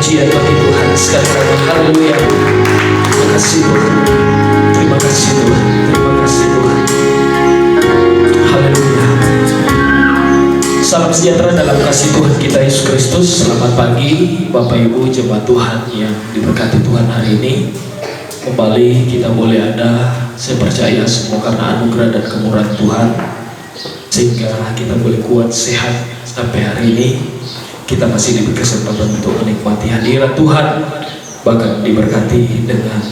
Pujian bagi Tuhan sekali lagi, haleluya. Terima kasih Tuhan, terima kasih Tuhan, terima kasih Tuhan, haleluya. Salam sejahtera dalam kasih Tuhan kita Yesus Kristus. Selamat pagi Bapak Ibu jemaat Tuhan yang diberkati Tuhan hari ini. Kembali kita boleh ada, saya percaya semua karena anugerah dan kemurahan Tuhan, sehingga kita boleh kuat sehat sampai hari ini. Kita masih diberi kesempatan untuk menikmati hadirat Tuhan, bahkan diberkati dengan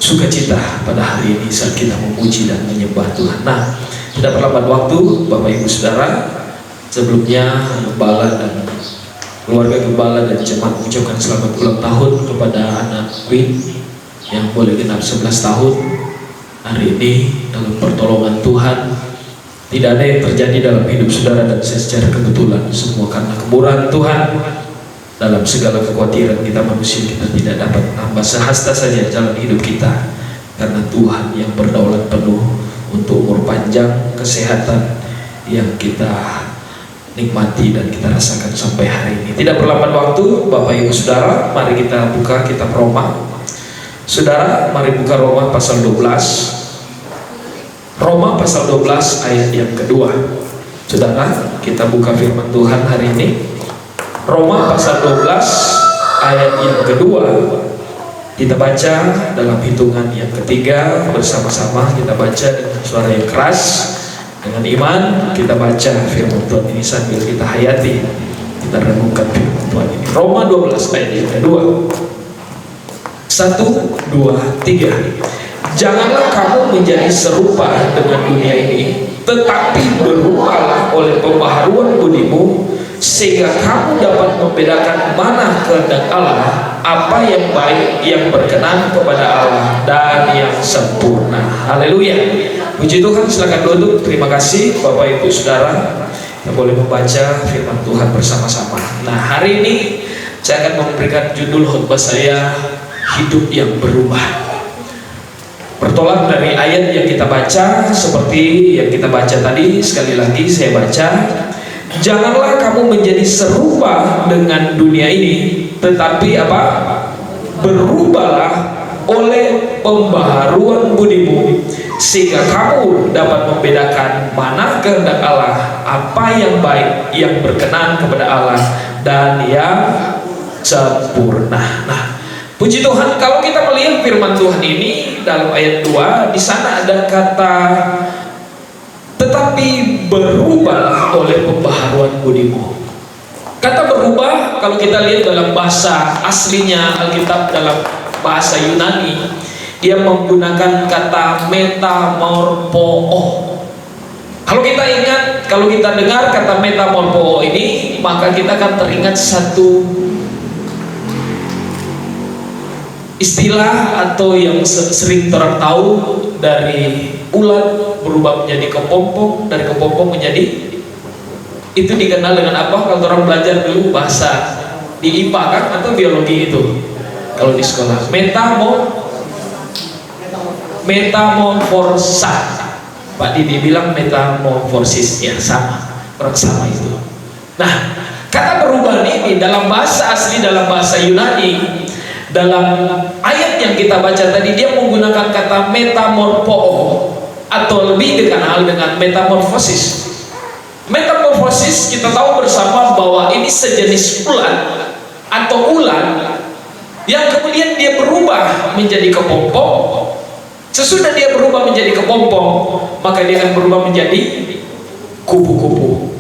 sukacita pada hari ini saat kita memuji dan menyembah Tuhan. Nah, tidak perlambat waktu Bapak Ibu Saudara, sebelumnya Gembala dan keluarga Gembala dan jemaat mengucapkan selamat ulang tahun kepada anak Win yang boleh genap 11 tahun hari ini. Dalam pertolongan Tuhan, tidak ada yang terjadi dalam hidup saudara dan saya secara kebetulan, semua karena kemurahan Tuhan. Dalam segala kekhawatiran kita manusia, kita tidak dapat tambah sehasta saja jalan hidup kita, karena Tuhan yang berdaulat penuh untuk umur panjang, kesehatan yang kita nikmati dan kita rasakan sampai hari ini. Tidak berlambat waktu Bapak Ibu Saudara, mari kita buka kitab Roma. Saudara, mari buka Roma pasal 12. Roma pasal 12 ayat yang kedua. Saudara, kita buka firman Tuhan hari ini. Roma pasal 12 ayat yang kedua. Kita baca dalam hitungan yang ketiga bersama-sama. Kita baca dengan suara yang keras, dengan iman. Kita baca firman Tuhan ini sambil kita hayati, kita renungkan firman Tuhan ini. Roma 12 ayat yang kedua. 1, 2, 3. Janganlah kamu menjadi serupa dengan dunia ini, tetapi berubahlah oleh pembaharuan budimu, sehingga kamu dapat membedakan mana kehendak Allah, apa yang baik, yang berkenan kepada Allah, dan yang sempurna. Haleluya. Puji Tuhan, silakan duduk. Terima kasih Bapak Ibu Saudara, kita boleh membaca firman Tuhan bersama-sama. Nah, hari ini saya akan memberikan judul khotbah saya, hidup yang berubah. Bertolak dari ayat yang kita baca, seperti yang kita baca tadi, sekali lagi saya baca, janganlah kamu menjadi serupa dengan dunia ini, tetapi apa? Berubahlah oleh pembaharuan budimu, sehingga kamu dapat membedakan mana kehendak Allah, apa yang baik, yang berkenan kepada Allah, dan yang sempurna. Nah, puji Tuhan, kalau kita melihat firman Tuhan ini dalam ayat 2, di sana ada kata tetapi berubahlah oleh pembaharuan budimu. Kata berubah, kalau kita lihat dalam bahasa aslinya Alkitab, dalam bahasa Yunani, dia menggunakan kata metamorpho. Kalau kita ingat, kalau kita dengar kata metamorpho ini, maka kita akan teringat satu istilah atau yang sering orang tahu, dari ulat berubah menjadi kepompong, dari kepompong menjadi, itu dikenal dengan apa? Kalau orang belajar dulu bahasa di IPA kan, atau biologi itu, kalau di sekolah, metamorfosa. Pak Didi bilang metamorfosis, ya sama, orang sama itu. Nah, kata berubah ini dalam bahasa asli, dalam bahasa Yunani, dalam ayat yang kita baca tadi, dia menggunakan kata metamorpho, atau lebih dikenal dengan metamorfosis. Metamorfosis kita tahu bersama bahwa ini sejenis ulat atau ulat yang kemudian dia berubah menjadi kepompong. Sesudah dia berubah menjadi kepompong, maka dia akan berubah menjadi kupu-kupu.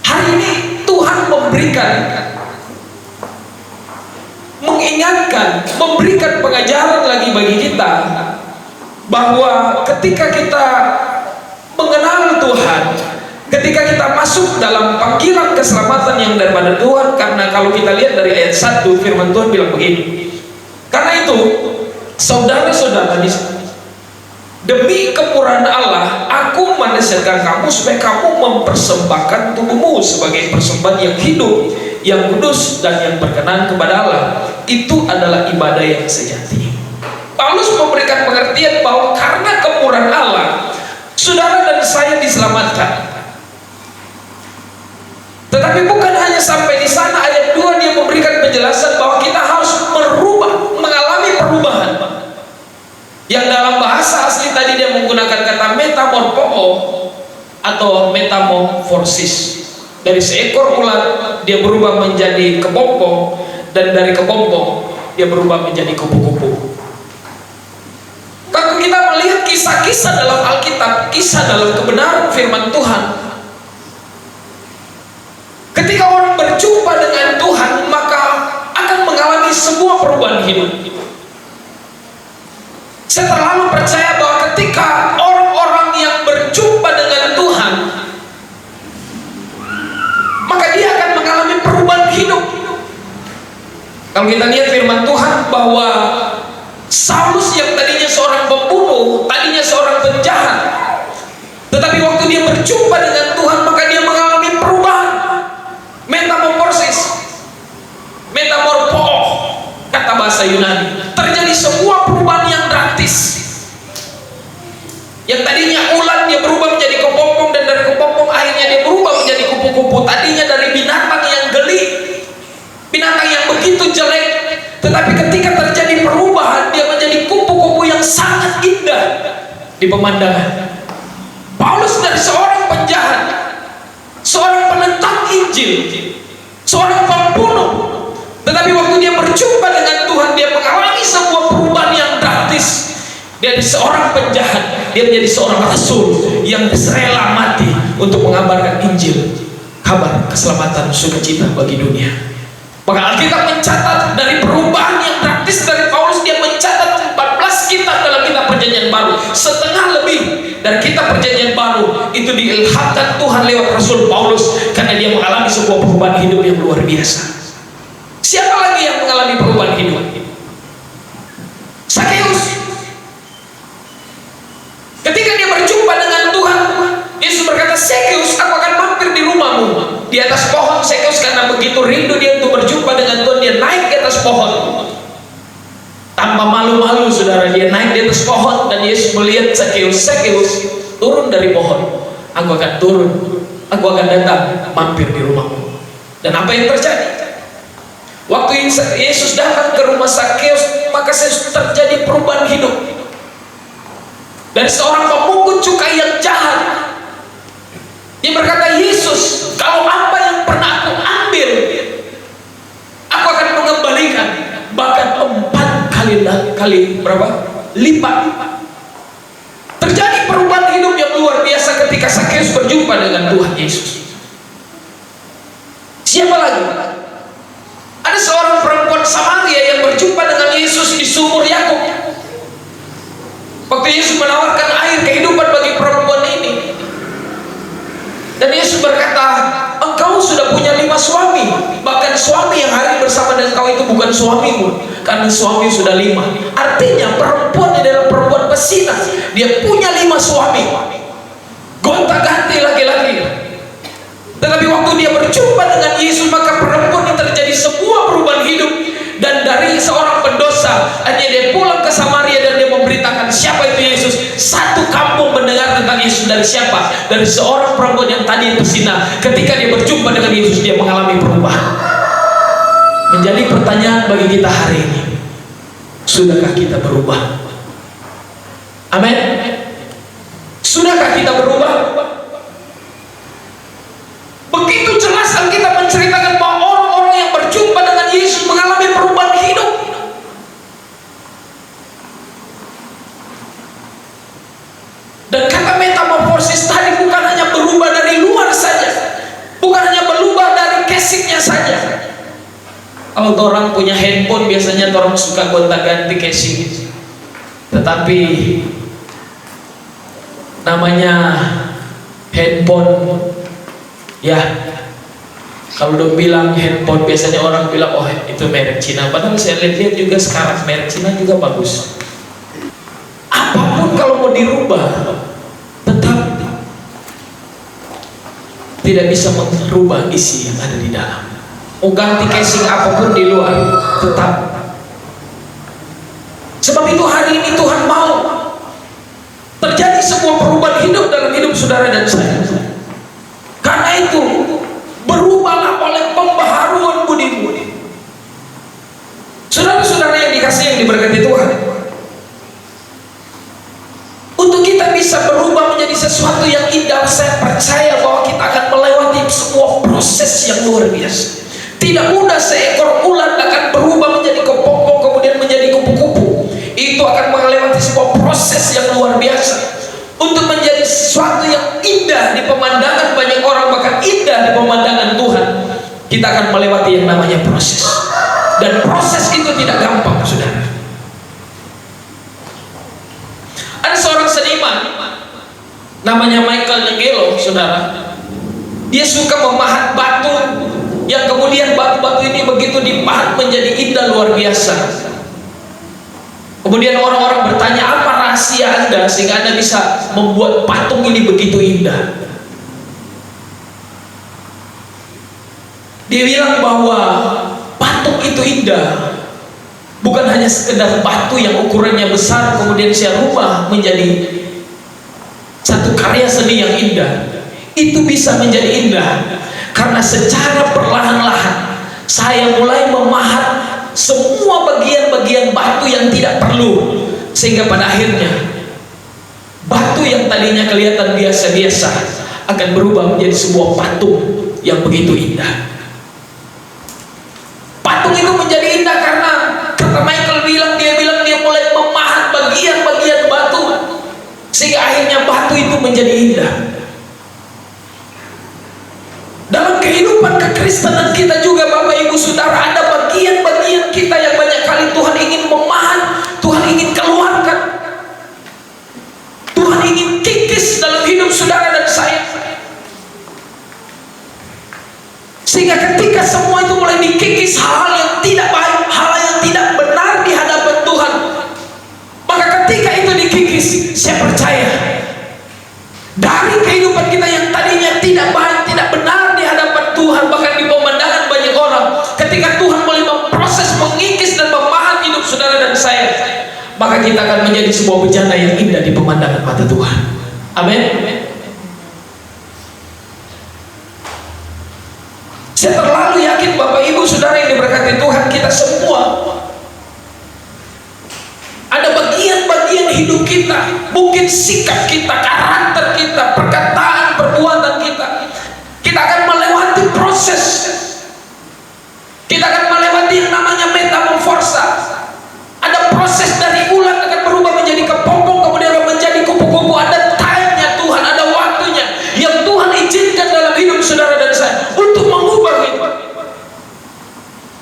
Hari ini Tuhan mengingatkan, memberikan pengajaran lagi bagi kita bahwa ketika kita mengenal Tuhan, ketika kita masuk dalam panggilan keselamatan yang daripada Tuhan, karena kalau kita lihat dari ayat 1 firman Tuhan bilang begini, karena itu saudara-saudara, demi kemurahan Allah aku menasihatkan kamu supaya kamu mempersembahkan tubuhmu sebagai persembahan yang hidup, yang kudus dan yang berkenan kepada Allah. Itu adalah ibadah yang sejati. Paulus memberikan pengertian bahwa karena kemurahan Allah, saudara dan saya diselamatkan. Tetapi bukan hanya sampai di sana. Ayat 2 dia memberikan penjelasan bahwa kita harus mengalami perubahan. Yang dalam bahasa asli tadi dia menggunakan kata metamorpho atau metamorfosis. Dari seekor ulat dia berubah menjadi kepompong, dan dari kepompong dia berubah menjadi kupu-kupu. Kalau kita melihat kisah-kisah dalam Alkitab, kisah dalam kebenaran firman Tuhan, ketika orang berjumpa dengan Tuhan, maka akan mengalami sebuah perubahan hidup. Saya terlalu percaya bahwa ketika orang-orang yang berjumpa dengan Tuhan, maka dia akan mengalami perubahan hidup. Kalau kita lihat firman Tuhan bahwa Saulus yang tadinya seorang pembunuh, tadinya seorang penjahat, tetapi waktu dia berjumpa dengan Tuhan, maka dia mengalami perubahan. Metamorfosis, metamorpho, kata bahasa Yunani. Terjadi sebuah perubahan yang drastis. Yang tadinya ulat dia berubah menjadi kepompong, dan dari kepompong akhirnya dia berubah menjadi kupu-kupu. Tadinya dari binatang yang geli, binatang yang begitu jelek, tetapi ketika terjadi perubahan dia menjadi kupu-kupu yang sangat indah di pemandangan. Paulus dari seorang penjahat, seorang penentang Injil, seorang pembunuh, tetapi waktu dia berjumpa dengan Tuhan, dia mengalami sebuah perubahan yang drastis. Dari seorang penjahat dia menjadi seorang rasul yang rela mati untuk mengabarkan Injil, kabar keselamatan sukacita bagi dunia. Maka Alkitab mencatat dari perubahan yang drastis dari Paulus, dia mencatat 14 kitab dalam kitab Perjanjian Baru. Setengah lebih dari kitab Perjanjian Baru itu diilhamkan Tuhan lewat Rasul Paulus, karena dia mengalami sebuah perubahan hidup yang luar biasa. Siapa lagi yang mengalami perubahan hidup? Sakeus. Ketika dia berjumpa dengan Tuhan, Yesus berkata, Sakeus, aku akan mampir di rumahmu. Di atas pohon Sakeus, karena begitu rindu dia untuk berjumpa dengan Tuhan, dia naik ke atas pohon. Tanpa malu-malu, saudara, dia naik di atas pohon, dan Yesus melihat Sakeus. Sakeus, turun dari pohon. Aku akan turun, aku akan datang mampir di rumahmu. Dan apa yang terjadi? Waktu Yesus datang ke rumah Sakeus, maka terjadi perubahan hidup. Dari seorang pemungut cukai yang jahat, dia berkata, Yesus, kalau apa yang pernah aku ambil, aku akan mengembalikan, bahkan 4 kali berapa? Lipat. Terjadi perubahan hidup yang luar biasa ketika Sakeus berjumpa dengan Tuhan Yesus. Siapa lagi? Ada seorang perempuan Samaria yang berjumpa dengan Yesus di sumur Yakub. Waktu Yesus menawarkan air kehidupan bagi perempuan ini, dan Yesus berkata, engkau sudah punya 5 suami, bahkan suami yang hari bersama dengan kau itu bukan suamimu, karena suami sudah 5. Artinya perempuan ini adalah perempuan pesina. Dia punya 5 suami, gonta-ganti laki-laki. Tetapi waktu dia berjumpa dengan Yesus, maka perempuan ini terjadi sebuah perubahan hidup. Dan dari seorang pendosa, hanya dia pulang ke Samaria dan dia memberitakan siapa itu Yesus. Satu kampung mendengar tentang Yesus. Dari siapa? Dari seorang perempuan yang tadi pesina. Ketika dia berjumpa dengan Yesus, dia mengalami perubahan. Menjadi pertanyaan bagi kita hari ini, sudahkah kita berubah? Amin. Sudahkah kita berubah? Kalau orang punya handphone biasanya orang suka gonta-ganti casing. Tetapi namanya handphone, ya kalau dong bilang handphone biasanya orang bilang oh itu merek Cina. Padahal saya lihat juga sekarang merek Cina juga bagus. Apapun kalau mau dirubah tetap tidak bisa merubah isi yang ada di dalam. Mau ganti casing apapun di luar tetap. Sebab itu hari ini Tuhan mau terjadi sebuah perubahan hidup dalam hidup saudara dan saya. Karena itu berubahlah oleh pembaharuan budimu. Saudara-saudara yang dikasihi, yang diberkati Tuhan, untuk kita bisa berubah menjadi sesuatu yang indah, saya percaya bahwa kita akan melewati sebuah proses yang luar biasa. Tidak mudah seekor ulat akan berubah menjadi kepompong kemudian menjadi kupu-kupu. Itu akan melewati sebuah proses yang luar biasa. Untuk menjadi sesuatu yang indah di pemandangan banyak orang, bahkan indah di pemandangan Tuhan, kita akan melewati yang namanya proses. Dan proses itu tidak gampang, saudara. Ada seorang seniman namanya Michelangelo, saudara. Dia suka memahat batu, yang kemudian batu-batu ini begitu dipahat menjadi indah luar biasa. Kemudian orang-orang bertanya, apa rahasia Anda sehingga Anda bisa membuat patung ini begitu indah? Dia bilang bahwa patung itu indah bukan hanya sekedar batu yang ukurannya besar kemudian saya rubah menjadi satu karya seni yang indah. Itu bisa menjadi indah karena secara perlahan-lahan saya mulai memahat semua bagian-bagian batu yang tidak perlu, sehingga pada akhirnya batu yang tadinya kelihatan biasa-biasa akan berubah menjadi sebuah patung yang begitu indah. Patung itu menjadi indah karena kata Michael dia bilang dia mulai memahat bagian-bagian batu sehingga akhirnya batu itu menjadi indah. Dalam kehidupan kekristenan kita juga Bapak Ibu Saudara, ada bagian-bagian kita yang banyak kali Tuhan ingin memahat, Tuhan ingin keluarkan, Tuhan ingin kikis dalam hidup saudara dan saya. Sehingga ketika semua itu mulai dikikis, hal yang tidak baik, hal yang tidak benar di hadapan Tuhan, maka ketika itu dikikis, saya percaya dari kehidupan kita yang tadinya tidak baik, tidak benar di hadapan Tuhan, bahkan di pemandangan banyak orang, ketika Tuhan mulai memproses, mengikis dan memahat hidup saudara dan saya, maka kita akan menjadi sebuah bejana yang indah di pemandangan mata Tuhan. Amin. Saya terlalu yakin Bapak Ibu Saudara yang diberkati Tuhan, kita semua ada bagian-bagian hidup kita, mungkin sikap kita, karakter kita, perkataan, perbuatan kita akan melewati proses. Kita akan melewati yang namanya metamorfosa. Ada proses dari ulat akan berubah menjadi kepompong, kemudian menjadi kupu-kupu. Ada time-nya Tuhan, ada waktunya yang Tuhan izinkan dalam hidup saudara dan saya untuk mengubah itu.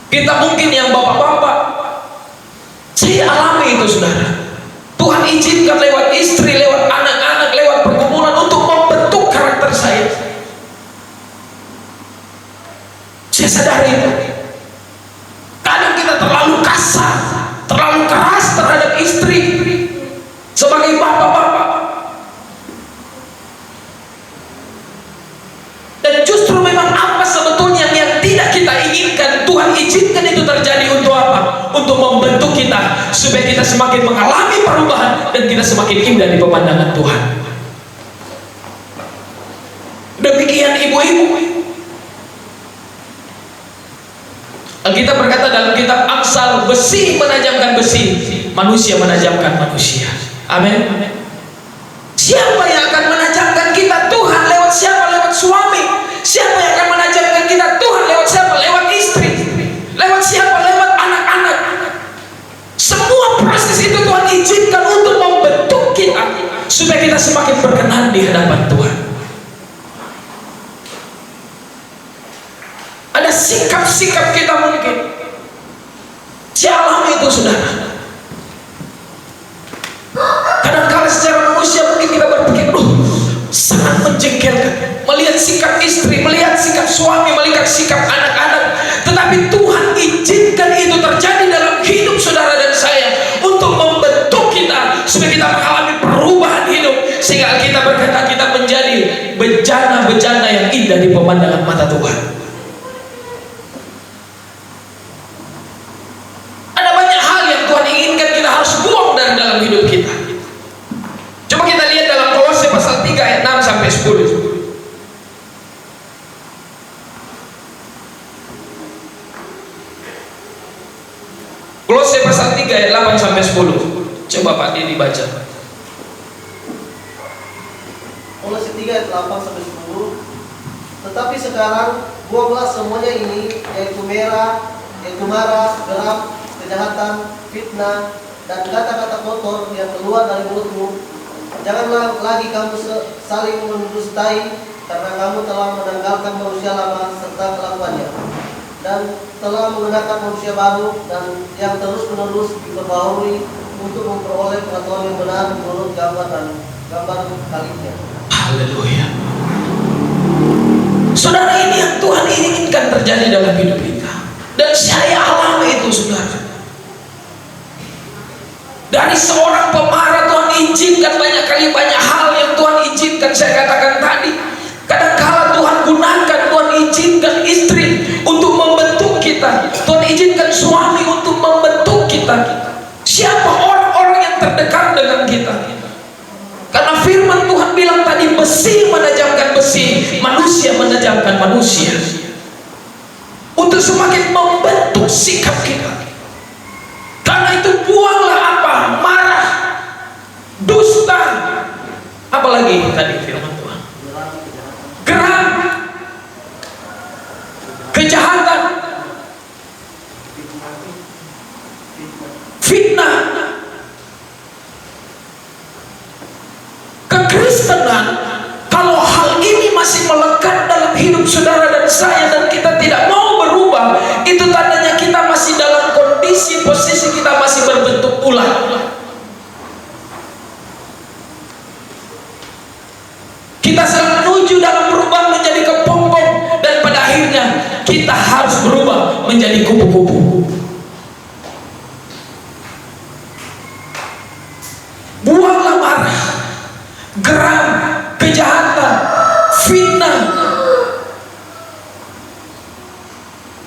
Kita mungkin yang bapak-bapak, saya alami itu saudara. Tuhan izinkan lewat istri, lewat anak-anak, lewat pergumulan untuk membentuk karakter saya. Saya sadari itu. Kadang kita terlalu kasar, terlalu keras terhadap istri sebagai bapak-bapak. Dan justru memang apa sebetulnya yang tidak kita inginkan, Tuhan izinkan itu terjadi untuk apa? Untuk membentuk kita supaya kita semakin mengalami perubahan dan kita semakin indah di pemandangan Tuhan. Demikian ibu-ibu. Alkitab berkata dalam kitab Amsal, besi menajamkan besi, manusia menajamkan manusia. Amin. Siapa yang akan menajamkan kita? Tuhan. Lewat siapa? Lewat suami. Siapa yang akan menajamkan kita? Tuhan. Lewat siapa? Lewat istri. Lewat siapa? Lewat anak-anak. Semua proses itu Tuhan izinkan untuk membentuk kita supaya kita semakin berkenan di hadapan Tuhan. Ada sikap-sikap kita mungkin Sialam itu saudara. Kadang-kala secara manusia mungkin kita berpikir, sangat menjengkelkan melihat sikap istri, melihat sikap suami, melihat sikap anak-anak. Tetapi Tuhan izinkan itu terjadi dalam hidup saudara dan saya untuk membentuk kita supaya kita mengalami perubahan hidup, sehingga kita berkata kita menjadi bejana-bejana yang indah di pemandangan mata Tuhan. Ada banyak hal yang Tuhan inginkan kita harus buang dari dalam hidup kita. Coba kita lihat dalam Kolose pasal 3 ayat 6 sampai 10. Kolose pasal 3 ayat 8 sampai 10. Coba Pak Dini baca. Kolose 3 ayat 8 sampai 10. Tetapi sekarang buanglah semuanya ini, yaitu marah, geram, kejahatan, fitnah, dan kata-kata kotor yang keluar dari mulutmu. Janganlah lagi kamu saling mendustai, karena kamu telah menanggalkan manusia lama serta kelakuannya, dan telah mengenakan manusia baru dan yang terus-menerus diperbaharui untuk memperoleh pengetahuan yang benar menurut gambar kaliknya. Haleluya. Saudara, ini yang Tuhan inginkan terjadi dalam hidup kita, dan saya alami itu saudara. Dari seorang pemarah Tuhan izinkan banyak hal yang Tuhan izinkan. Saya katakan tadi, kadang-kala Tuhan gunakan, Tuhan izinkan istri untuk membentuk kita, Tuhan izinkan suami untuk membentuk kita. Siapa orang-orang yang terdekat dengan kita? Karena firman Tuhan bilang tadi, besi menajamkan besi, manusia menajamkan manusia, untuk semakin membentuk sikap kita. Karena itu buanglah apa? Marah, dusta, apalagi tadi firman Tuhan, geram, kejahatan, fitnah, kekristenan. Kalau hal ini masih melekat dalam hidup saudara dan saya, dan kita tidak mau berubah, itu tandanya kita masih dalam posisi kita masih berbentuk ular. Kita sedang menuju dalam perubahan menjadi kepompong, dan pada akhirnya kita harus berubah menjadi kupu-kupu. Buanglah marah, geram, kejahatan, fitnah,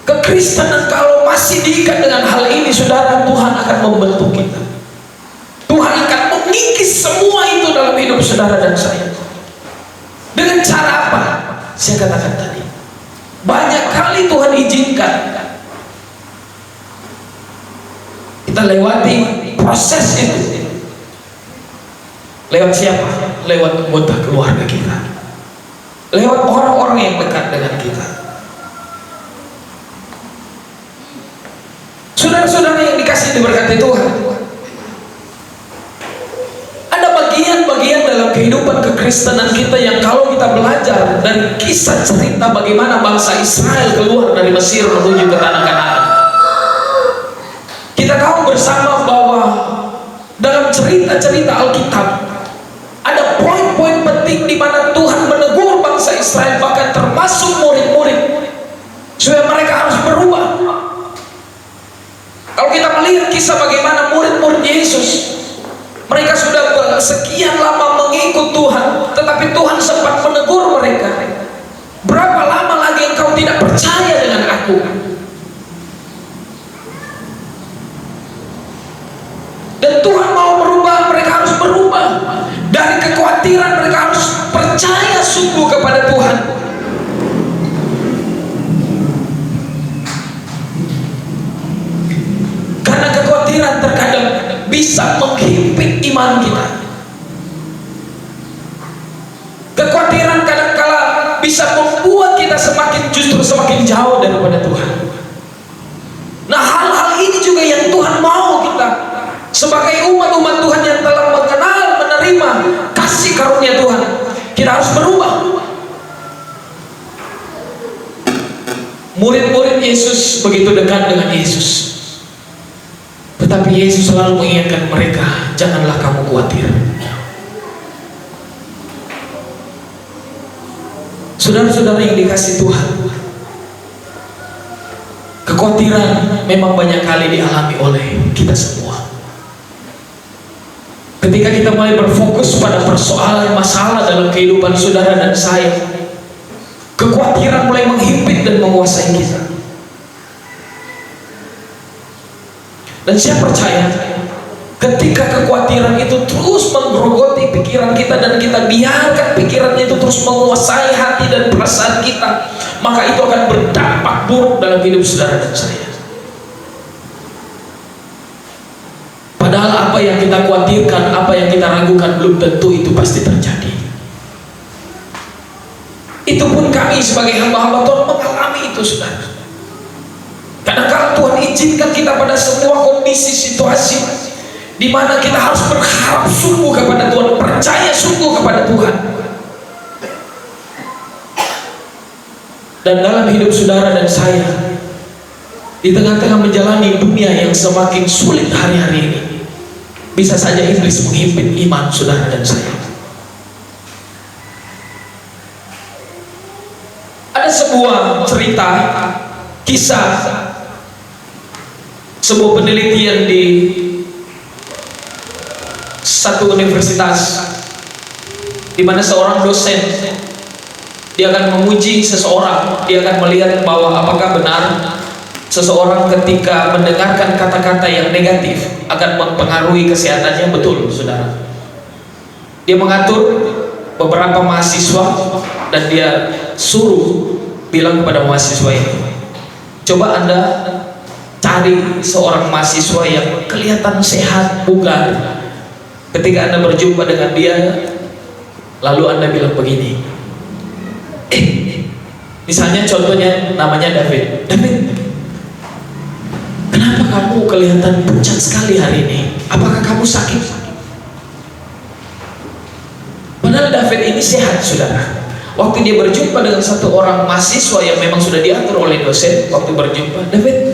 kekristenan. Kalau masih diikat dengan hal ini saudara, Tuhan akan membentuk kita. Tuhan akan mengikis semua itu dalam hidup saudara dan saya. Dengan cara apa? Saya katakan tadi, banyak kali Tuhan izinkan kita lewati proses itu. Lewat siapa? Lewat anggota keluarga kita, lewat orang-orang yang dekat dengan kita. Saudara-saudara yang dikasih diberkati Tuhan, ada bagian-bagian dalam kehidupan kekristenan kita yang kalau kita belajar dari kisah cerita bagaimana bangsa Israel keluar dari Mesir menuju ke tanah Kanaan, kita tahu bersama bahwa dalam cerita-cerita Alkitab ada poin-poin penting di mana Tuhan menegur bangsa Israel, bahkan termasuk murid-murid, supaya mereka harus berubah. Kalau kita melihat kisah bagaimana murid-murid Yesus, mereka sudah sekian lama mengikut Tuhan, tetapi Tuhan sempat menegur mereka, berapa lama lagi engkau tidak percaya dengan aku? Dan Tuhan mau merubah, mereka harus berubah. Dari kekhawatiran mereka harus percaya sungguh kepada Tuhan. Karena kekhawatiran terkadang bisa menghimpit iman kita. Kekhawatiran kadang-kala bisa membuat kita justru semakin jauh daripada Tuhan. Nah, hal-hal ini juga yang Tuhan mau kita sebagai umat-umat Tuhan yang telah mengenal, menerima kasih karunia Tuhan, kita harus berubah. Murid-murid Yesus begitu dekat dengan Yesus. Tetapi Yesus selalu mengingatkan mereka, janganlah kamu khawatir. Saudara-saudara yang dikasihi Tuhan, kekhawatiran memang banyak kali dialami oleh kita semua. Ketika kita mulai berfokus pada persoalan masalah dalam kehidupan saudara dan saya, kekhawatiran mulai menghimpit dan menguasai kita. Dan saya percaya, ketika kekhawatiran itu terus menggerogoti pikiran kita dan kita biarkan pikiran itu terus menguasai hati dan perasaan kita, maka itu akan berdampak buruk dalam hidup saudara dan saya. Padahal apa yang kita khawatirkan, apa yang kita ragukan, belum tentu itu pasti terjadi. Itu pun kami sebagai hamba-hamba Tuhan mengalami itu, saudara. Kadang-kadang Tuhan izinkan kita pada semua kondisi situasi di mana kita harus berharap sungguh kepada Tuhan, percaya sungguh kepada Tuhan. Dan dalam hidup saudara dan saya, di tengah-tengah menjalani dunia yang semakin sulit hari-hari ini, bisa saja iblis menghimpit iman saudara dan saya. Ada sebuah cerita, kisah, sebuah penelitian di satu universitas, di mana seorang dosen dia akan menguji seseorang, dia akan melihat bahwa apakah benar seseorang ketika mendengarkan kata-kata yang negatif akan mempengaruhi kesehatannya. Betul, saudara. Dia mengatur beberapa mahasiswa dan dia suruh bilang kepada mahasiswa ini, coba Anda cari seorang mahasiswa yang kelihatan sehat, bugar. Ketika Anda berjumpa dengan dia, lalu Anda bilang begini, misalnya contohnya namanya David. David, kenapa kamu kelihatan pucat sekali hari ini? Apakah kamu sakit? Padahal David ini sehat, saudara. Waktu dia berjumpa dengan satu orang mahasiswa yang memang sudah diatur oleh dosen, waktu berjumpa, David,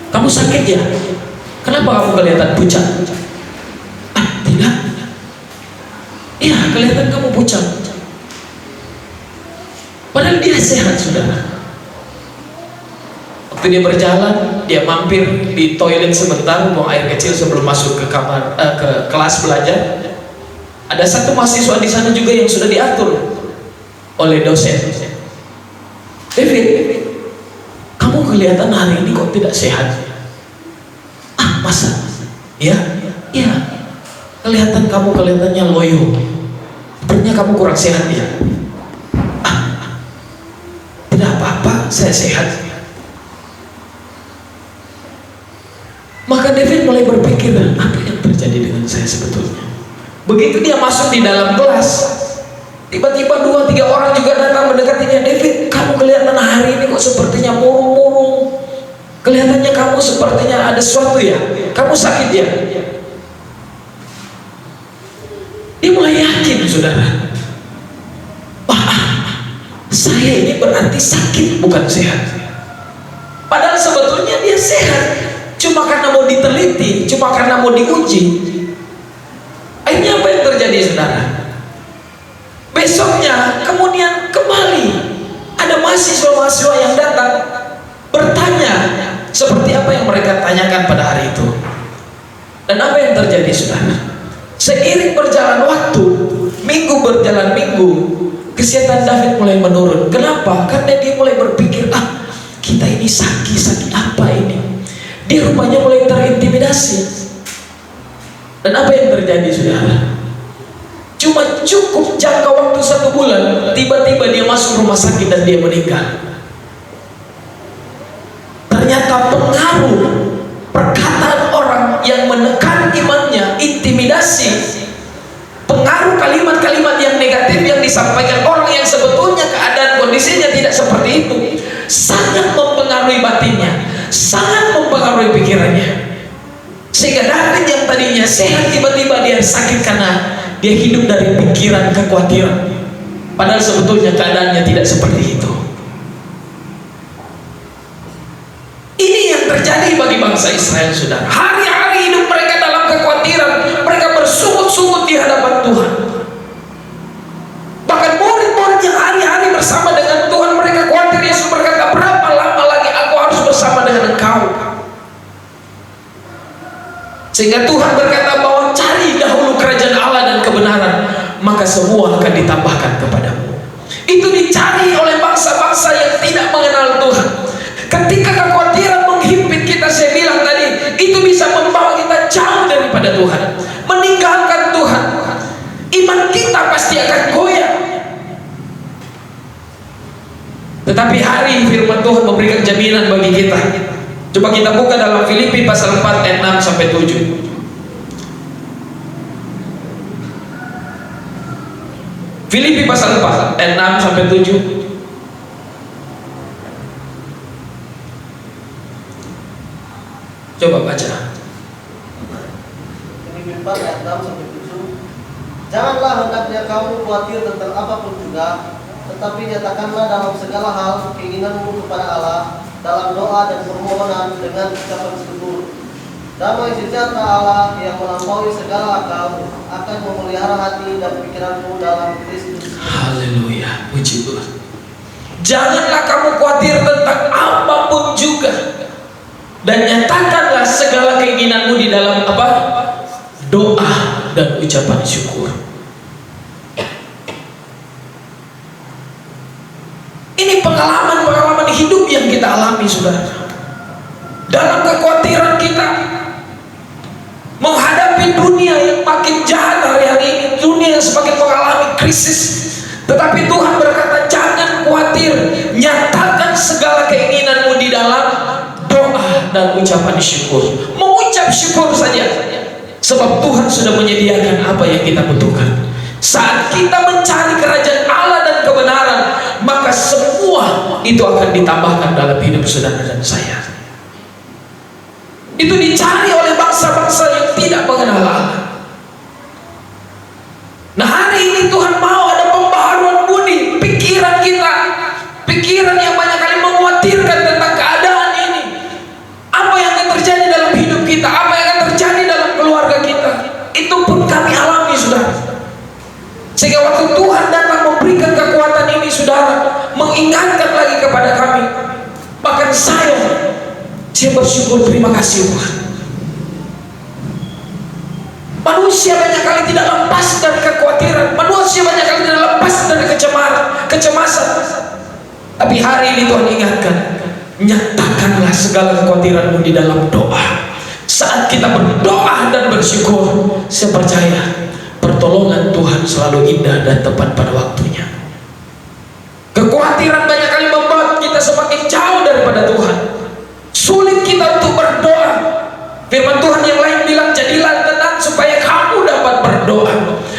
kamu sakit ya? Kenapa kamu kelihatan pucat? Tidak. Iya, kelihatan kamu pucat. Padahal dia sehat, saudara. Waktu dia berjalan, dia mampir di toilet sebentar, buang air kecil sebelum masuk ke kamar, ke kelas belajar. Ada satu mahasiswa di sana juga yang sudah diatur oleh dosen. David, kamu kelihatan hari ini kok tidak sehat? Masa? Ya, iya. Kelihatan kamu kelihatannya loyo. Sepertinya kamu kurang sehat ya. Tidak apa-apa, saya sehat. Maka David mulai berpikir, apa yang terjadi dengan saya sebetulnya? Begitu dia masuk di dalam kelas, tiba-tiba 2-3 orang juga datang mendekatinya. David, kamu kelihatan hari ini kok sepertinya murung-murung. Kelihatannya kamu sepertinya ada sesuatu ya. Kamu sakit ya? Dia mulai yakin, saudara. Wah, saya ini berarti sakit, bukan sehat. Padahal sebetulnya dia sehat. Cuma karena mau diteliti, cuma karena mau diuji. Akhirnya apa yang terjadi, saudara? Besoknya kemudian kembali ada mahasiswa-mahasiswa yang datang bertanya seperti apa yang mereka tanyakan pada hari itu. Dan apa yang terjadi, saudara? Seiring berjalan waktu, minggu berjalan minggu, kesehatan David mulai menurun. Kenapa? Karena dia mulai berpikir, kita ini sakit apa ini? Dia rupanya mulai terintimidasi. Dan apa yang terjadi, saudara? Cuma cukup jangka waktu 1 bulan, tiba-tiba dia masuk rumah sakit dan dia meninggal. Ternyata pengaruh perkataan orang yang menekan imannya, intimidasi, pengaruh kalimat-kalimat yang negatif yang disampaikan orang yang sebetulnya keadaan kondisinya tidak seperti itu, sangat mempengaruhi batinnya, sangat mempengaruhi pikirannya. Sehingga David yang tadinya sehat tiba-tiba dia sakit karena dia hidup dari pikiran kekhawatiran. Padahal sebetulnya keadaannya tidak seperti itu. Ini yang terjadi bagi bangsa Israel, saudara. Hari-hari Tuhan. Bahkan murid-murid yang hari-hari bersama dengan Tuhan, mereka khawatir. Yesus berkata, berapa lama lagi aku harus bersama dengan engkau? Sehingga Tuhan berkata bahwa cari dahulu kerajaan Allah dan kebenaran, maka semua akan ditambahkan kepadamu. Itu dicari oleh bangsa-bangsa yang tidak mengenal Tuhan. Ketika kekhawatiran menghimpit kita, saya bilang tadi, itu bisa membawa kita jauh daripada Tuhan, meninggalkan Tuhan. Iman kita pasti akan goyah. Tetapi hari firman Tuhan memberikan jaminan bagi kita. Coba kita buka dalam Filipi pasal 4 ayat 6 sampai 7. Filipi pasal 4 ayat 6 sampai 7. Coba baca. Filipi 4 ayat 6 sampai 7. Janganlah hendaknya kamu khawatir tentang apapun juga, tetapi nyatakanlah dalam segala hal keinginanmu kepada Allah dalam doa dan permohonan dengan ucapan syukur. Damai sejahtera Allah yang melampaui segala akal akan memelihara hati dan pikiranmu dalam Kristus. Haleluya, puji Tuhan. Janganlah kamu khawatir tentang apapun juga, dan nyatakanlah segala keinginanmu di dalam apa? Doa dan ucapan syukur. Ini pengalaman-pengalaman hidup yang kita alami, saudara. Dalam kekhawatiran kita menghadapi dunia yang makin jahat hari-hari ini, dunia yang semakin mengalami krisis, tetapi Tuhan berkata, jangan khawatir, nyatakan segala keinginanmu di dalam doa dan ucapan syukur. Mengucap syukur saja, sebab Tuhan sudah menyediakan apa yang kita butuhkan. Saat kita mencari kerajaan Allah dan kebenaran, maka semua itu akan ditambahkan dalam hidup saudara dan saya. Itu dicari oleh bangsa-bangsa yang tidak mengenal Allah. Nah, hari ini Tuhan mau ada pembaharuan budi pikiran kita, pikiran yang banyak kali mengkhawatirkan tentang keadaan ini. Apa yang akan terjadi dalam hidup kita, apa yang akan terjadi dalam keluarga kita, itu pun kami alami, saudara. Sehingga waktu Tuhan datang memberikan kekuatan ini, saudara, mengingatkan lagi kepada kami, bahkan saya bersyukur, terima kasih Tuhan. Manusia banyak kali tidak lepas dari kekhawatiran, manusia banyak kali tidak lepas dari kecemasan. Tapi hari ini Tuhan ingatkan, nyatakanlah segala kekhawatiranmu di dalam doa. Saat kita berdoa dan bersyukur, saya percaya pertolongan Tuhan selalu indah dan tepat pada waktunya. Kekhawatiran banyak kali membuat kita semakin jauh daripada Tuhan. Sulit kita untuk berdoa. Firman Tuhan yang lain bilang, jadilah tenang supaya kamu dapat berdoa.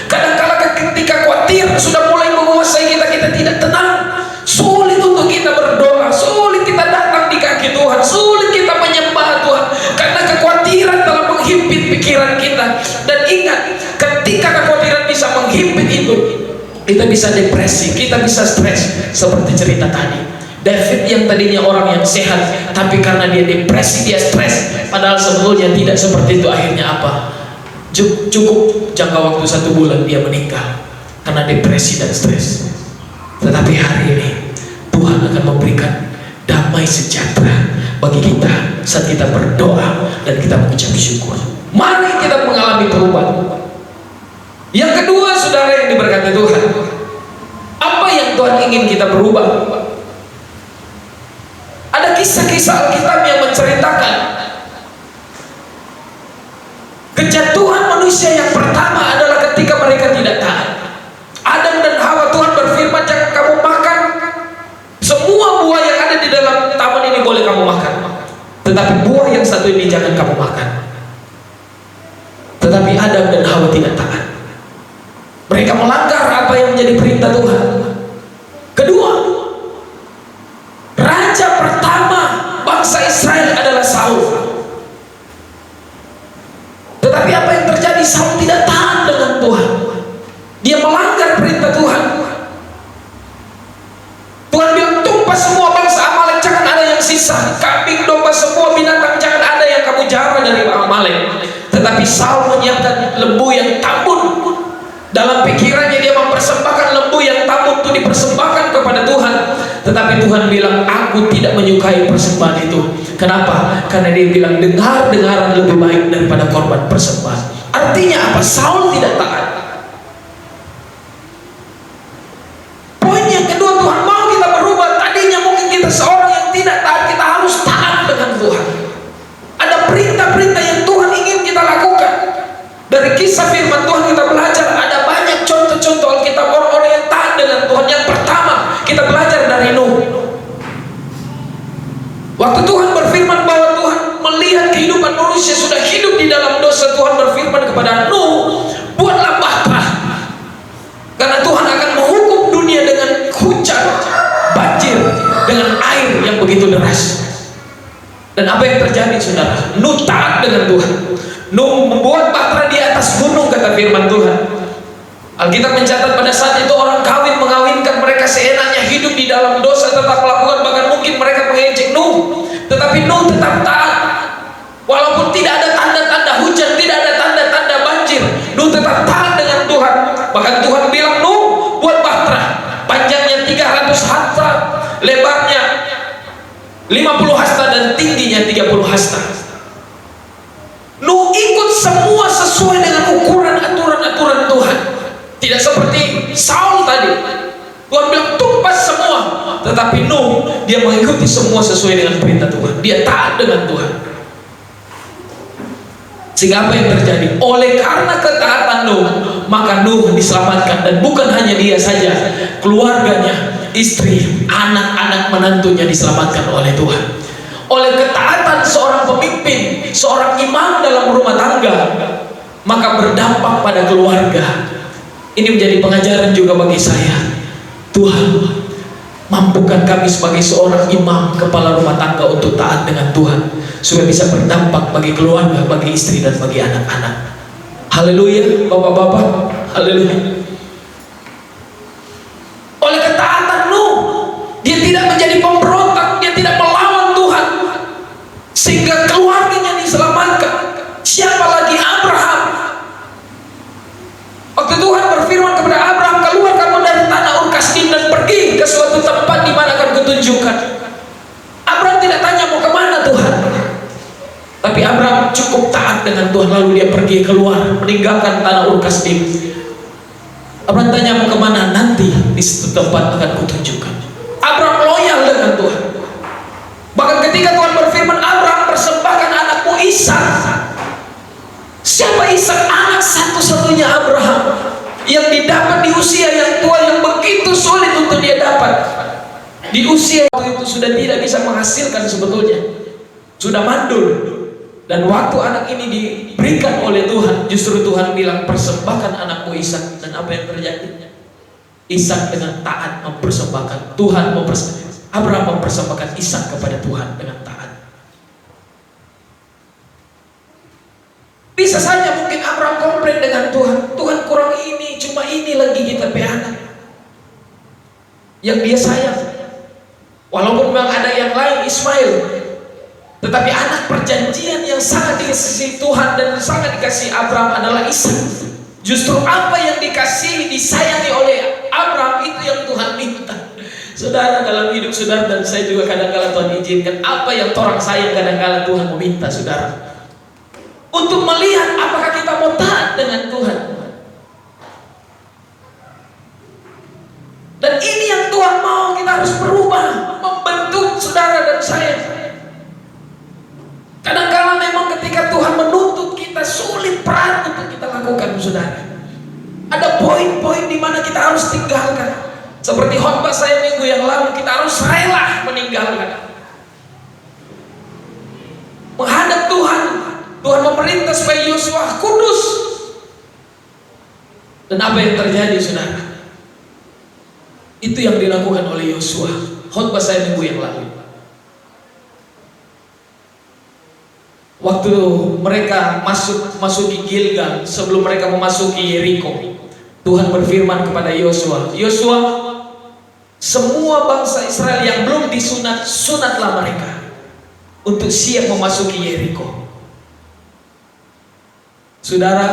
Kadang-kala ketika khawatir sudah mulai menguasai kita, kita tidak tenang. Sulit untuk kita berdoa, sulit kita datang di kaki Tuhan, sulit kita menyembah Tuhan, karena kekhawatiran telah menghimpit pikiran kita. Dan ingat, ketika kekhawatiran bisa menghimpit itu, kita bisa depresi, kita bisa stres. Seperti cerita tadi, David yang tadinya orang yang sehat, tapi karena dia depresi, dia stres. Padahal sebetulnya tidak seperti itu. Akhirnya apa? Cukup jangka waktu 1 bulan dia meninggal karena depresi dan stres. Tetapi hari ini Tuhan akan memberikan damai sejahtera bagi kita saat kita berdoa dan kita mengucap syukur. Mari kita mengalami perubahan. Yang kedua, saudara yang diberkati Tuhan, apa yang Tuhan ingin kita berubah? Ada kisah-kisah Alkitab yang menceritakan kejatuhan manusia yang pertama adalah ketika mereka tidak taat. Adam dan Hawa, Tuhan berfirman, jangan kamu makan semua buah yang ada di dalam taman ini, boleh kamu makan, tetapi buah yang satu ini jangan kamu makan. Tetapi Adam dan Hawa tidak taat. Mereka melanggar apa yang menjadi perintah Tuhan. Kedua, raja pertama bangsa Israel adalah Saul. Tetapi apa yang terjadi? Saul tidak taat dengan Tuhan. Dia melanggar perintah Tuhan. Tuhan bilang, tumpah semua bangsa Amalek, jangan ada yang sisa. Kambing, domba, semua binatang, jangan ada yang kamu jara dari Amalek. Tetapi Saul menyiapkan lembu yang tambun Dalam pikirannya dia mempersembahkan lembu yang tamu untuk dipersembahkan kepada Tuhan. Tetapi Tuhan bilang, aku tidak menyukai persembahan itu. Kenapa? Karena dia bilang, dengar-dengaran lebih baik daripada korban persembahan. Artinya apa? Saul tidak taat. Poin yang kedua, Tuhan mau kita berubah. Tadinya mungkin kita seorang yang tidak taat, kita harus taat dengan Tuhan. Ada perintah-perintah yang Tuhan ingin kita lakukan. Dari kisah firman Tuhan kita belajar ada banyak contoh-contoh Alkitab orang-orang yang taat dengan Tuhan. Yang pertama, kita belajar dari Nuh. Waktu Tuhan berfirman bahwa Tuhan melihat kehidupan manusia sudah hidup di dalam dosa, Tuhan berfirman kepada Nuh, buatlah bahtera, karena Tuhan akan menghukum dunia dengan hujan, banjir, dengan air yang begitu deras. Dan apa yang terjadi, saudara? Nuh taat dengan Tuhan. Nuh membuat bahtera di atas gunung, kata firman Tuhan. Alkitab mencatat pada saat itu orang kawin mengawinkan, mereka seenaknya hidup di dalam dosa, tetap melakukan, bahkan mungkin mereka mengejek Nuh. Tetapi Nuh tetap taat. Walaupun tidak ada tanda-tanda hujan, tidak ada tanda-tanda banjir, Nuh tetap taat dengan Tuhan. Bahkan Tuhan bilang, Nuh, buat bahtera, panjangnya 300 hasta, lebarnya 50 hasta, dan tingginya 30 hasta. Nuh ikut semua sesuai dengan ukuran aturan-aturan Tuhan. Tidak seperti Saul tadi. Tuhan bilang tumpas semua, tetapi Nuh, dia mengikuti semua sesuai dengan perintah Tuhan. Dia taat dengan Tuhan. Sehingga apa yang terjadi? Oleh karena ketaatan Nuh, maka Nuh diselamatkan. Dan bukan hanya dia saja, keluarganya, istri, anak-anak menantunya diselamatkan oleh Tuhan. Oleh ketaatan seorang pemimpin, seorang imam dalam rumah tangga, maka berdampak pada keluarga. Ini menjadi pengajaran juga bagi saya. Tuhan, mampukan kami sebagai seorang imam, kepala rumah tangga untuk taat dengan Tuhan, supaya bisa berdampak bagi keluarga, bagi istri, dan bagi anak-anak. Haleluya, bapak-bapak. Haleluya. Oleh ketaatan Nuh, dia tidak menjadi pemberontak, dia tidak melawan Tuhan, sehingga keluarganya diselamatkan. Siapa lagi? Abraham. Waktu Tuhan berfirman kepada Abraham, keluar kamu dari tanah Ur Kasdim dan pergi ke suatu tempat di mana akan kutunjukkan. Abraham tidak tanya mau kemana Tuhan, tapi Abraham cukup taat dengan Tuhan, lalu dia pergi keluar meninggalkan tanah Ur Kasdim. Abraham tanya mau kemana? Nanti di suatu tempat akan kutunjukkan. Abraham loyal dengan Tuhan. Bahkan ketika Tuhan berfirman, Abraham persembahkan anakmu Ishak. Siapa Ishak? Anak satu-satunya Abraham yang didapat di usia yang tua, yang begitu sulit untuk dia dapat. Di usia itu sudah tidak bisa menghasilkan, sebetulnya sudah mandul. Dan waktu anak ini diberikan oleh Tuhan, justru Tuhan bilang persembahkan anakmu Ishak. Dan apa yang terjadi? Ishak dengan taat mempersembahkan, Abraham mempersembahkan Ishak kepada Tuhan dengan taat. Bisa saja mungkin Abraham komplain dengan Tuhan, Tuhan kurang ini, cuma ini lagi kita pe anak yang dia sayang. Walaupun memang ada yang lain, Ismail, tetapi anak perjanjian yang sangat dikasihi Tuhan dan sangat dikasihi Abraham adalah Ishak. Justru apa yang dikasihi, disayangi oleh Abraham, itu yang Tuhan minta. Saudara, dalam hidup saudara dan saya juga kadang-kala Tuhan izinkan apa yang orang sayang, kadang-kala Tuhan meminta saudara, untuk melihat apakah kita mau taat dengan Tuhan. Dan ini yang Tuhan mau, kita harus berubah, membentuk saudara dan saya. Kadang-kala memang ketika Tuhan menuntut kita, sulit berat untuk kita lakukan, saudara. Ada poin-poin di mana kita harus tinggalkan. Seperti khotbah saya minggu yang lalu, kita harus rela meninggalkan. Menghadap Tuhan. Tuhan memerintah supaya Yosua kudus. Dan apa yang terjadi, saudara? Itu yang dilakukan oleh Yosua. Khotbah saya minggu yang lalu. Waktu mereka masuki Gilgal, sebelum mereka memasuki Yeriko, Tuhan berfirman kepada Yosua, Yosua, semua bangsa Israel yang belum disunat, sunatlah mereka untuk siap memasuki Yeriko. Saudara,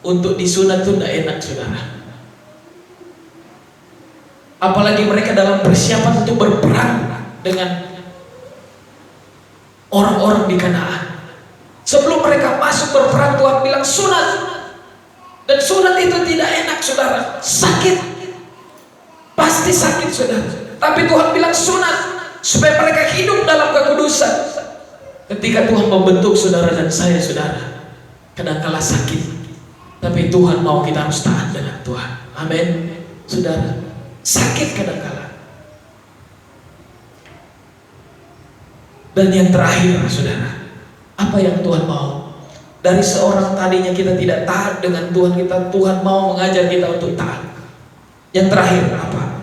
untuk disunat itu tidak enak, saudara. Apalagi mereka dalam persiapan untuk berperang dengan orang-orang di Kanaan. Sebelum mereka masuk berperang, Tuhan bilang sunat. Dan sunat itu tidak enak, saudara. Sakit. Pasti sakit, saudara. Tapi Tuhan bilang sunat supaya mereka hidup dalam kekudusan. Ketika Tuhan membentuk saudara dan saya, saudara, kadangkala sakit, tapi Tuhan mau kita harus taat dengan Tuhan. Amin. Saudara, sakit kadangkala. Dan yang terakhir, saudara, apa yang Tuhan mau? Dari seorang tadinya kita tidak taat dengan Tuhan kita, Tuhan mau mengajar kita untuk taat. Yang terakhir apa?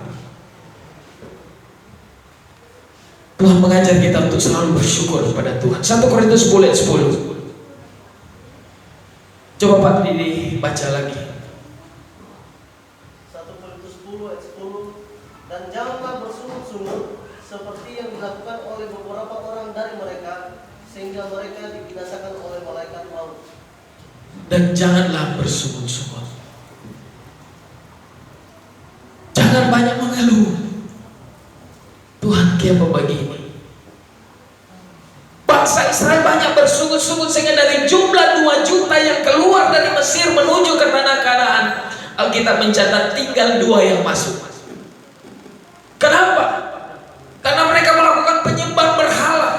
Tuhan mengajar kita untuk selalu bersyukur kepada Tuhan. 1 Korintus 10 ayat 10. Coba Pak Didi baca lagi. 1 Korintus 10 ayat 10. Dan janganlah bersungut-sungut seperti yang dilakukan oleh beberapa orang dari mereka, sehingga mereka dibinasakan oleh malaikat maut. Dan janganlah bersungut-sungut. Jangan banyak mengeluh. Tuhan kiapa bagi ini. Bangsa Israel banyak bersungut-sungut sehingga dari jumlah 2 juta yang keluar dari Mesir menuju ke tanah Kanaan, Alkitab mencatat tinggal 2 yang masuk. Kenapa? Karena mereka melakukan penyembahan berhala.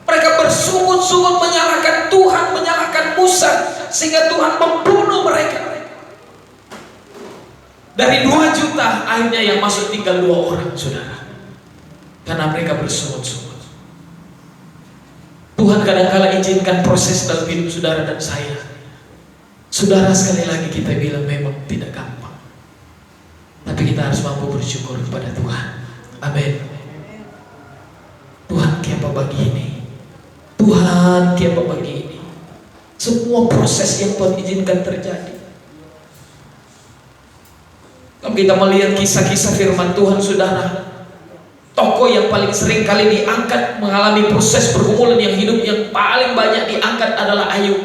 Mereka bersungut-sungut menyalahkan Tuhan, menyalahkan Musa, sehingga Tuhan membunuh mereka. Dari 2 juta akhirnya yang masuk tinggal 2 orang, saudara. Karena mereka bersungut-sungut. Tuhan kadang-kala izinkan proses dalam hidup saudara dan saya. Saudara, sekali lagi kita bilang memang tidak gampang, tapi kita harus mampu bersyukur kepada Tuhan. Amin. Tuhan kiapa bagi ini. Tuhan kiapa bagi ini. Semua proses yang Tuhan izinkan terjadi. Kalau kita melihat kisah-kisah firman Tuhan, saudara, tokoh yang paling sering kali diangkat mengalami proses pergumulan yang hidup yang paling banyak diangkat adalah Ayub.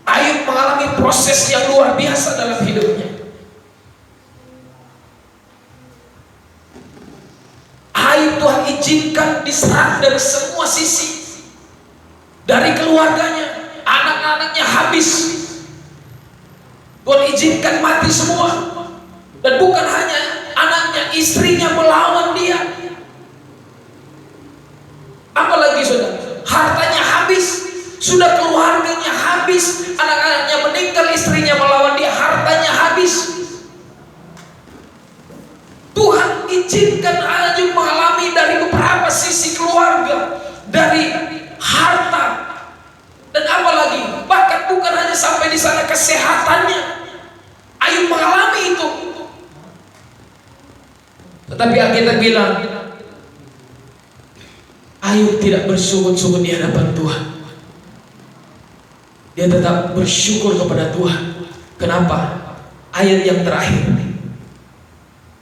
Ayub mengalami proses yang luar biasa dalam hidupnya. Ayub Tuhan izinkan diserang dari semua sisi. Dari keluarganya, anak-anaknya habis. Tuhan izinkan mati semua. Dan bukan hanya anaknya, istrinya melawan dia. Apalagi saudara, hartanya habis, sudah keluarganya habis, anak-anaknya meninggal, istrinya melawan dia, hartanya habis. Tuhan izinkan Ayub mengalami dari beberapa sisi keluarga, dari harta, dan apalagi bahkan bukan hanya sampai di sana kesehatannya. Ayub mengalami itu. Tetapi Alkitab bilang Ayub tidak bersungut-sungut di hadapan Tuhan. Dia tetap bersyukur kepada Tuhan. Kenapa? Ayat yang terakhir.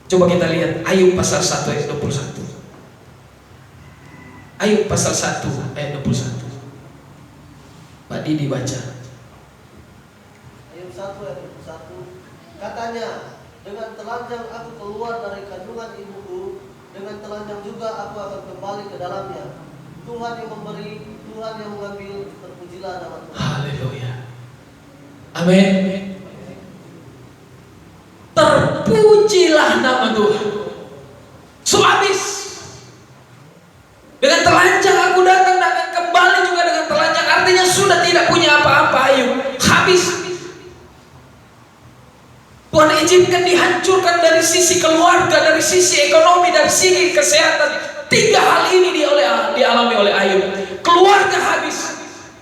Coba kita lihat Ayub pasal 1 ayat 21. Ayub pasal 1 ayat 21. Pak Didi baca. Ayub 1 ayat 21. Katanya, dengan telanjang aku keluar dari kandungan ibuku, dengan telanjang juga aku akan kembali ke dalamnya. Tuhan yang memberi, Tuhan yang mengambil, terpujilah nama Tuhan. Haleluya. Amin. Terpujilah nama Tuhan. So habis. Dengan telanjang aku datang dan akan kembali juga dengan telanjang. Artinya sudah tidak punya apa-apa Ayub. Habis. Tuhan izinkan dihancurkan dari sisi keluarga, dari sisi ekonomi, dari sisi kesehatan. 3 hal ini dialami oleh Ayub. Keluarga habis,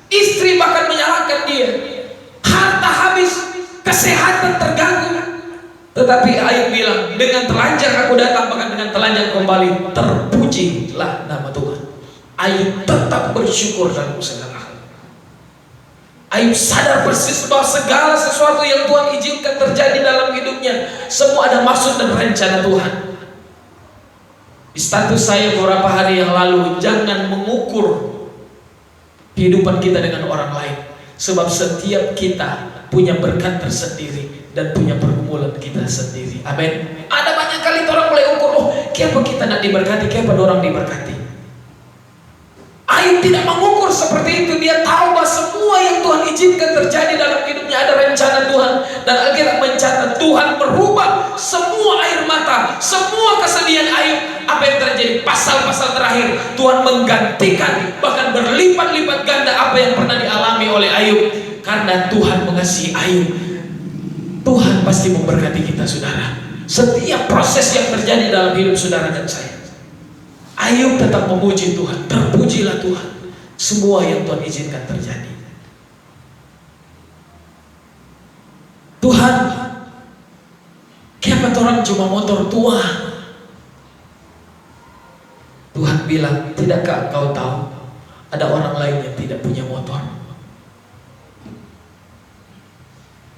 istri bahkan menyalahkan dia, harta habis, kesehatan terganggu. Tetapi Ayub bilang, dengan telanjang aku datang, bahkan dengan telanjang kembali. Terpujilah nama Tuhan. Ayub tetap bersyukur dalam segala hal. Ayub sadar persis bahwa segala sesuatu yang Tuhan izinkan terjadi dalam hidupnya, semua ada maksud dan rencana Tuhan. Di status saya beberapa hari yang lalu, jangan mengukur kehidupan kita dengan orang lain. Sebab setiap kita punya berkat tersendiri dan punya pergumulan kita sendiri. Amin. Ada banyak kali orang mulai ukur, oh, kenapa kita nak diberkati, kenapa orang diberkati. Ayub tidak mengukur seperti itu. Dia tahu bahwa semua yang Tuhan izinkan terjadi dalam hidupnya ada rencana Tuhan. Dan Alkitab mencatat Tuhan merubah semua air mata, semua kesedihan Ayub. Apa yang terjadi? Pasal-pasal terakhir Tuhan menggantikan, bahkan berlipat-lipat ganda apa yang pernah dialami oleh Ayub. Karena Tuhan mengasihi Ayub. Tuhan pasti memberkati kita, saudara. Setiap proses yang terjadi dalam hidup saudara dan saya, Ayub tetap memuji Tuhan. Terpujilah Tuhan. Semua yang Tuhan izinkan terjadi. Tuhan, kenapa orang cuma motor tua? Tuhan bilang, tidakkah engkau tahu ada orang lain yang tidak punya motor?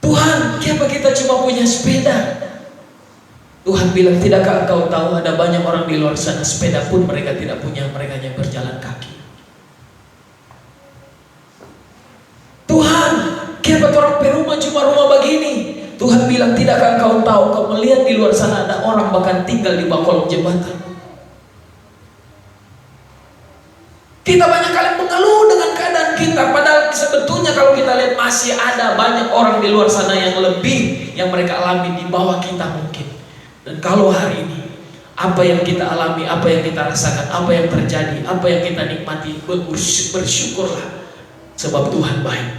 Tuhan, kenapa kita cuma punya sepeda? Tuhan bilang, tidakkah engkau tahu ada banyak orang di luar sana sepeda pun mereka tidak punya, mereka hanya berjalan kaki. Tuhan, kenapa orang perumah cuma rumah begini? Tuhan bilang, tidakkah engkau tahu, kau melihat di luar sana ada orang bahkan tinggal di bawah kolong jembatan. Kita banyak kali mengeluh dengan keadaan kita, padahal sebetulnya kalau kita lihat masih ada banyak orang di luar sana yang lebih yang mereka alami di bawah kita mungkin. Dan kalau hari ini apa yang kita alami, apa yang kita rasakan, apa yang terjadi, apa yang kita nikmati, bersyukurlah, sebab Tuhan baik.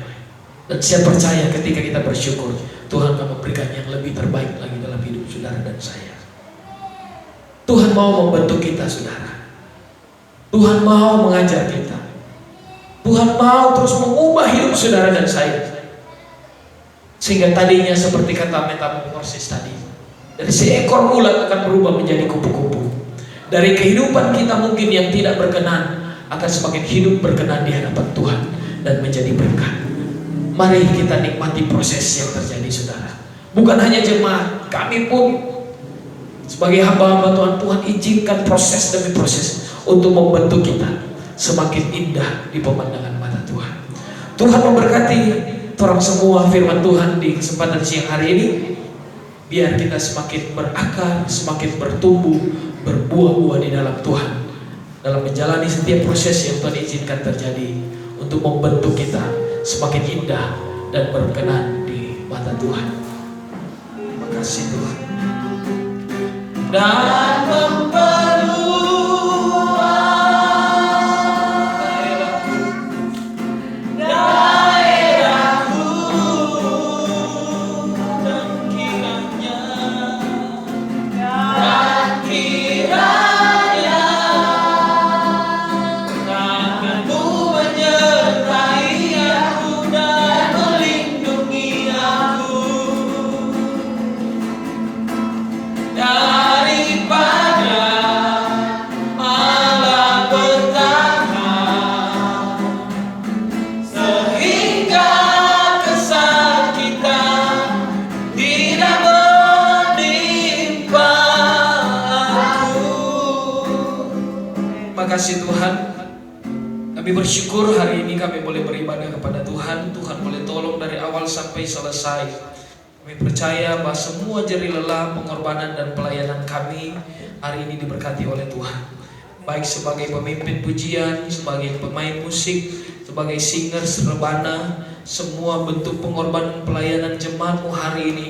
Dan saya percaya ketika kita bersyukur, Tuhan akan memberikan yang lebih terbaik lagi dalam hidup saudara dan saya. Tuhan mau membentuk kita, saudara. Tuhan mau mengajar kita. Tuhan mau terus mengubah hidup saudara dan saya. Sehingga tadinya seperti kata metamorfosis tadi, dari seekor ulat akan berubah menjadi kupu-kupu. Dari kehidupan kita mungkin yang tidak berkenan akan semakin hidup berkenan di hadapan Tuhan dan menjadi berkat. Mari kita nikmati proses yang terjadi, saudara. Bukan hanya jemaat, kami pun sebagai hamba-hamba Tuhan, Tuhan izinkan proses demi proses untuk membentuk kita semakin indah di pemandangan mata Tuhan. Tuhan memberkati orang semua firman Tuhan di kesempatan siang hari ini. Biar kita semakin berakar, semakin bertumbuh, berbuah-buah di dalam Tuhan, dalam menjalani setiap proses yang Tuhan izinkan terjadi untuk membentuk kita semakin indah dan berkenan di mata Tuhan. Terima kasih Tuhan. Dan memperluas kasih Tuhan, kami bersyukur hari ini kami boleh beribadah kepada Tuhan. Tuhan boleh tolong dari awal sampai selesai. Kami percaya bahwa semua jerih lelah, pengorbanan dan pelayanan kami hari ini diberkati oleh Tuhan. Baik sebagai pemimpin pujian, sebagai pemain musik, sebagai singers, rebana, semua bentuk pengorbanan pelayanan jemaat-Mu hari ini,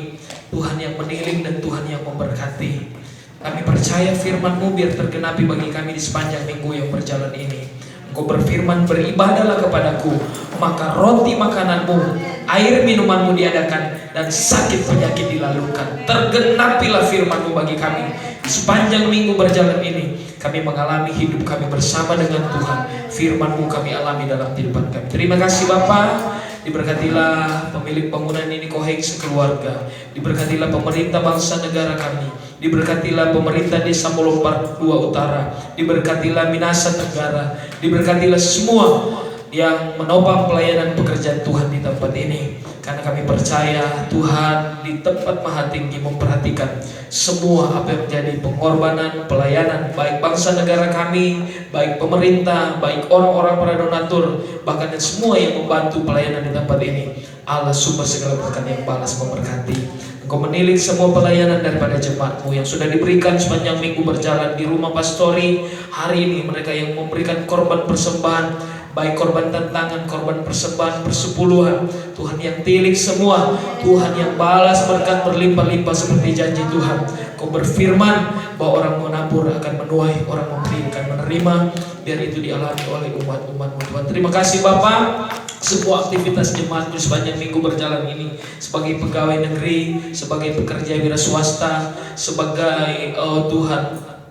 Tuhan yang menilik dan Tuhan yang memberkati. Kami percaya firman-Mu biar tergenapi bagi kami di sepanjang minggu yang berjalan ini. Engkau berfirman, beribadahlah kepadaku, maka roti makananmu, air minumanmu diadakan, dan sakit penyakit dilalukan. Tergenapilah firman-Mu bagi kami. Di sepanjang minggu berjalan ini, kami mengalami hidup kami bersama dengan Tuhan. Firman-Mu kami alami dalam kehidupan kami. Terima kasih Bapa. Diberkatilah pemilik bangunan ini Koheng sekeluarga. Diberkatilah pemerintah bangsa negara kami. Diberkatilah pemerintah desa Molompar 2 Utara. Diberkatilah Minasa Tenggara. Diberkatilah semua yang menopang pelayanan pekerjaan Tuhan di tempat ini. Karena kami percaya Tuhan di tempat maha tinggi memperhatikan semua apa yang menjadi pengorbanan, pelayanan, baik bangsa negara kami, baik pemerintah, baik orang-orang para donatur, bahkan dan semua yang membantu pelayanan di tempat ini. Allah sumber segala berkat yang balas memberkati. Engkau menilik semua pelayanan daripada jemaatmu yang sudah diberikan sepanjang minggu berjalan di rumah pastori. Hari ini mereka yang memberikan korban persembahan, baik korban tantangan, korban persembahan, persepuluhan, Tuhan yang tilik semua, Tuhan yang balas berkat berlimpah-limpah seperti janji Tuhan. Kau berfirman bahwa orang menabur akan menuai, orang memberi akan menerima. Biar itu dialami oleh umat-umat-Mu Tuhan. Terima kasih Bapa. Semua aktivitas jemaatmu sepanjang minggu berjalan ini, sebagai pegawai negeri, sebagai pekerja wira swasta, sebagai Tuhan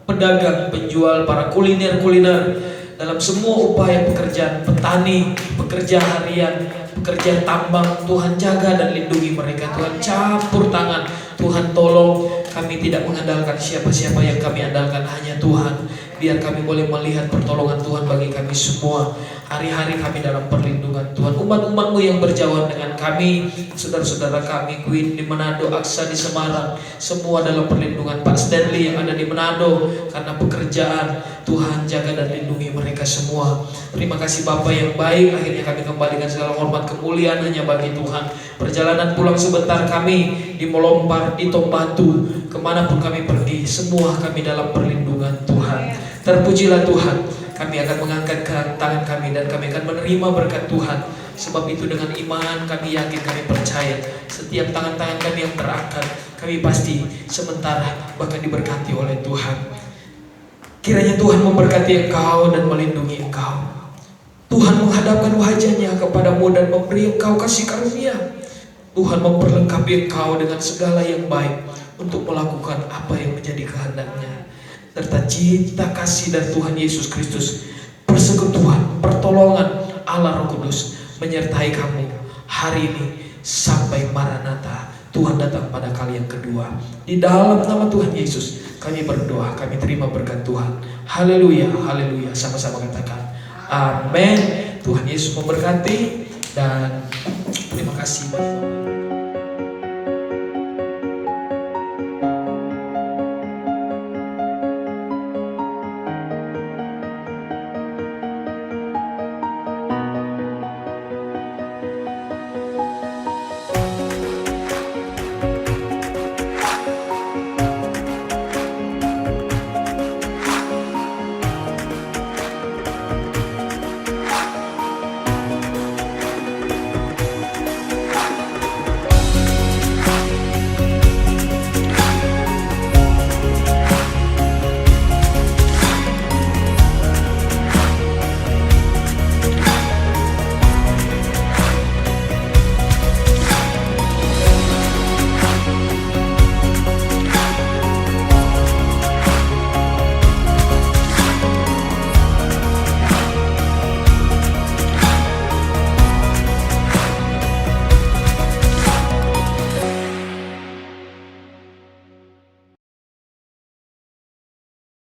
pedagang, penjual, para kuliner, dalam semua upaya pekerjaan petani, pekerja harian, pekerja tambang, Tuhan jaga dan lindungi mereka. Tuhan campur tangan, Tuhan tolong. Kami tidak mengandalkan siapa-siapa, yang kami andalkan hanya Tuhan. Biar kami boleh melihat pertolongan Tuhan bagi kami semua. Hari-hari kami dalam perlindungan Tuhan. Umat-umat-Mu yang berjauhan dengan kami, saudara-saudara kami, Queen di Manado, Aksa di Semarang, semua dalam perlindungan. Pak Stanley yang ada di Manado karena pekerjaan, Tuhan jaga dan lindungi mereka semua. Terima kasih Bapa yang baik. Akhirnya kami kembalikan segala hormat kemuliaan hanya bagi Tuhan. Perjalanan pulang sebentar kami di Molompar, di Tombatu, kemanapun kami pergi, semua kami dalam perlindungan Tuhan. Terpujilah Tuhan. Kami akan mengangkat tangan kami dan kami akan menerima berkat Tuhan. Sebab itu dengan iman kami yakin, kami percaya setiap tangan-tangan kami yang terangkat, kami pasti sementara bahkan diberkati oleh Tuhan. Kiranya Tuhan memberkati engkau dan melindungi engkau. Tuhan menghadapkan wajahnya kepadamu dan memberi engkau kasih karunia. Tuhan memperlengkapi engkau dengan segala yang baik untuk melakukan apa yang menjadi kehendaknya. Serta cinta kasih dari Tuhan Yesus Kristus, persekutuan, pertolongan Allah Roh Kudus menyertai kamu hari ini sampai Maranatha, Tuhan datang pada kali yang kedua. Di dalam nama Tuhan Yesus kami berdoa, kami terima berkat Tuhan. Haleluya, haleluya. Sama-sama katakan amin. Tuhan Yesus memberkati dan terima kasih.